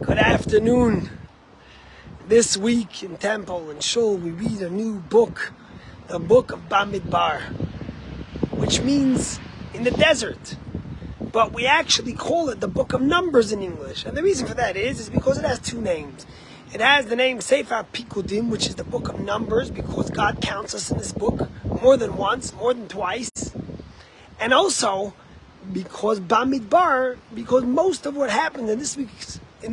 Good afternoon. This week in Temple and Shul we read a new book, the book of Bamidbar, which means in the desert. But we actually call it the book of Numbers in English. And the reason for that is because it has two names. It has the name Sefer Pikudim, which is the book of Numbers, because God counts us in this book more than once, more than twice. And also because Bamidbar, because most of what happens in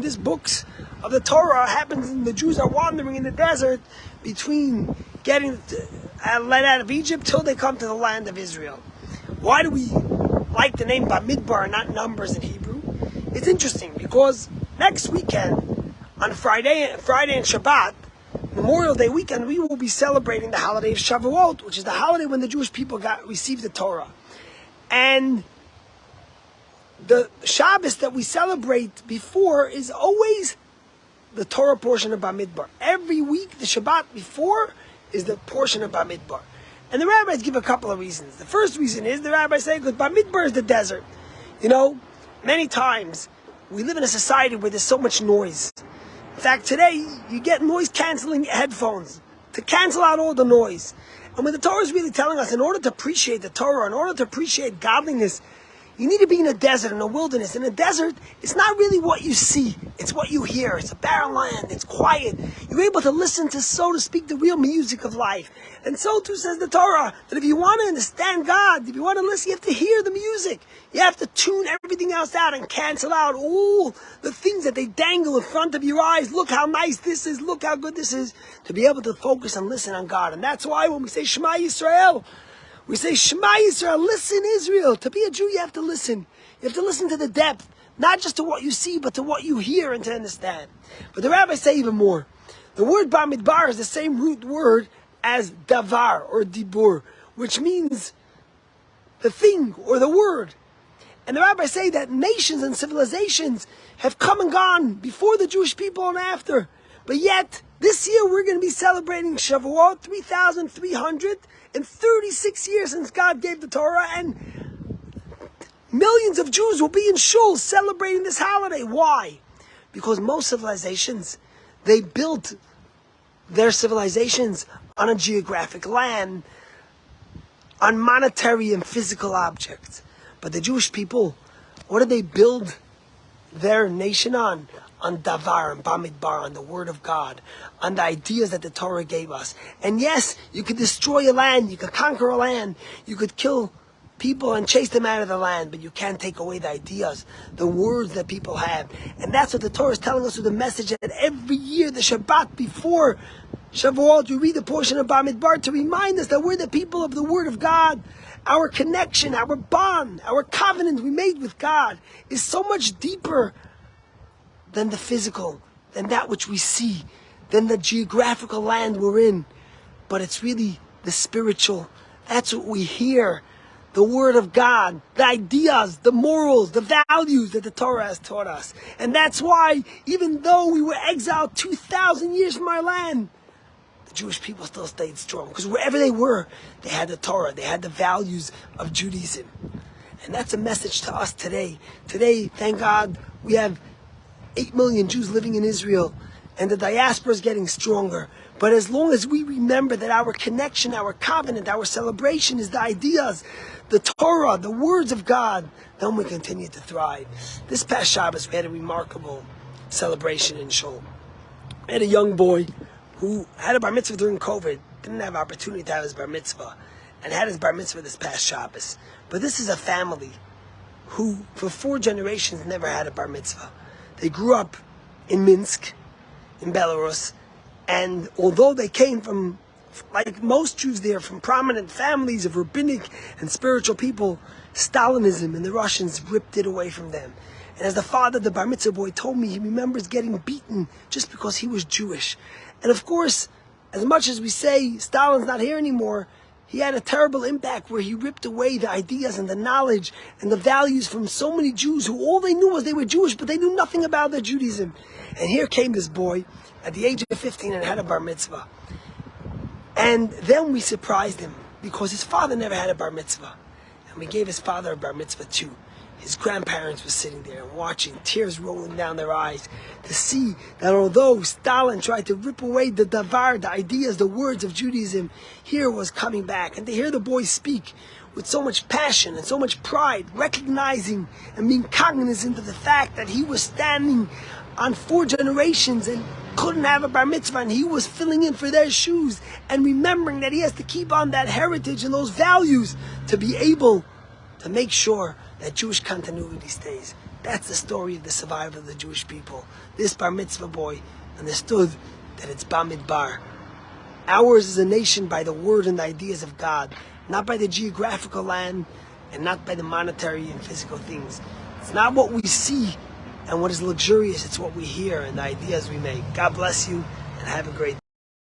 this books of the Torah happens when the Jews are wandering in the desert between getting let out of Egypt till they come to the land of Israel. Why do we like the name Bamidbar and not Numbers in Hebrew? It's interesting because next weekend, on Friday and Shabbat, Memorial Day weekend, we will be celebrating the holiday of Shavuot, which is the holiday when the Jewish people received the Torah. And the Shabbos that we celebrate before is always the Torah portion of Bamidbar. Every week, the Shabbat before is the portion of Bamidbar. And the rabbis give a couple of reasons. The first reason is the rabbis say because Bamidbar is the desert. You know, many times we live in a society where there's so much noise. In fact, today you get noise-canceling headphones to cancel out all the noise. And when the Torah is really telling us, in order to appreciate the Torah, in order to appreciate godliness, you need to be in a desert, in a wilderness. In a desert, it's not really what you see. It's what you hear. It's a barren land. It's quiet. You're able to listen to, so to speak, the real music of life. And so too says the Torah, that if you want to understand God, if you want to listen, you have to hear the music. You have to tune everything else out and cancel out all the things that they dangle in front of your eyes. Look how nice this is. Look how good this is. To be able to focus and listen on God. And that's why when we say Shema Yisrael, we say, Shema Yisrael, listen Israel. To be a Jew, you have to listen. You have to listen to the depth, not just to what you see, but to what you hear and to understand. But the rabbis say even more. The word Bamidbar is the same root word as davar or dibur, which means the thing or the word. And the rabbis say that nations and civilizations have come and gone before the Jewish people and after. But yet, this year we're going to be celebrating Shavuot, 3,336 years since God gave the Torah, and millions of Jews will be in shul celebrating this holiday. Why? Because most civilizations, they built their civilizations on a geographic land, on monetary and physical objects. But the Jewish people, what did they build their nation on? On davar and Bamidbar, on the word of God, on the ideas that the Torah gave us. And yes, you could destroy a land, you could conquer a land, you could kill people and chase them out of the land, but you can't take away the ideas, the words that people have. And that's what the Torah is telling us with the message that every year, the Shabbat before Shavuot, we read a portion of Bamidbar to remind us that we're the people of the word of God. Our connection, our bond, our covenant we made with God is so much deeper than the physical, than that which we see, than the geographical land we're in. But it's really the spiritual. That's what we hear. The word of God, the ideas, the morals, the values that the Torah has taught us. And that's why, even though we were exiled 2,000 years from our land, the Jewish people still stayed strong. Because wherever they were, they had the Torah, they had the values of Judaism. And that's a message to us today. Today, thank God, we have 8 million Jews living in Israel, and the diaspora is getting stronger. But as long as we remember that our connection, our covenant, our celebration is the ideas, the Torah, the words of God, then we continue to thrive. This past Shabbos, we had a remarkable celebration in Shul. We had a young boy who had a bar mitzvah during COVID, didn't have opportunity to have his bar mitzvah, and had his bar mitzvah this past Shabbos. But this is a family who, for 4 generations, never had a bar mitzvah. They grew up in Minsk, in Belarus, and although they came from, like most Jews there, from prominent families of rabbinic and spiritual people, Stalinism and the Russians ripped it away from them. And as the father, the bar mitzvah boy, told me, he remembers getting beaten just because he was Jewish. And of course, as much as we say Stalin's not here anymore, he had a terrible impact where he ripped away the ideas and the knowledge and the values from so many Jews who all they knew was they were Jewish, but they knew nothing about their Judaism. And here came this boy at the age of 15 and had a bar mitzvah. And then we surprised him because his father never had a bar mitzvah. And we gave his father a bar mitzvah too. his grandparents were sitting there and watching, tears rolling down their eyes, to see that although Stalin tried to rip away the davar, the ideas, the words of Judaism, here was coming back. And to hear the boy speak with so much passion and so much pride, recognizing and being cognizant of the fact that he was standing on 4 generations and couldn't have a bar mitzvah, and he was filling in for their shoes, and remembering that he has to keep on that heritage and those values to be able to make sure that Jewish continuity stays. That's the story of the survival of the Jewish people. This bar mitzvah boy understood that it's Bamidbar. Ours is a nation by the word and the ideas of God, not by the geographical land and not by the monetary and physical things. It's not what we see and what is luxurious, it's what we hear and the ideas we make. God bless you and have a great day.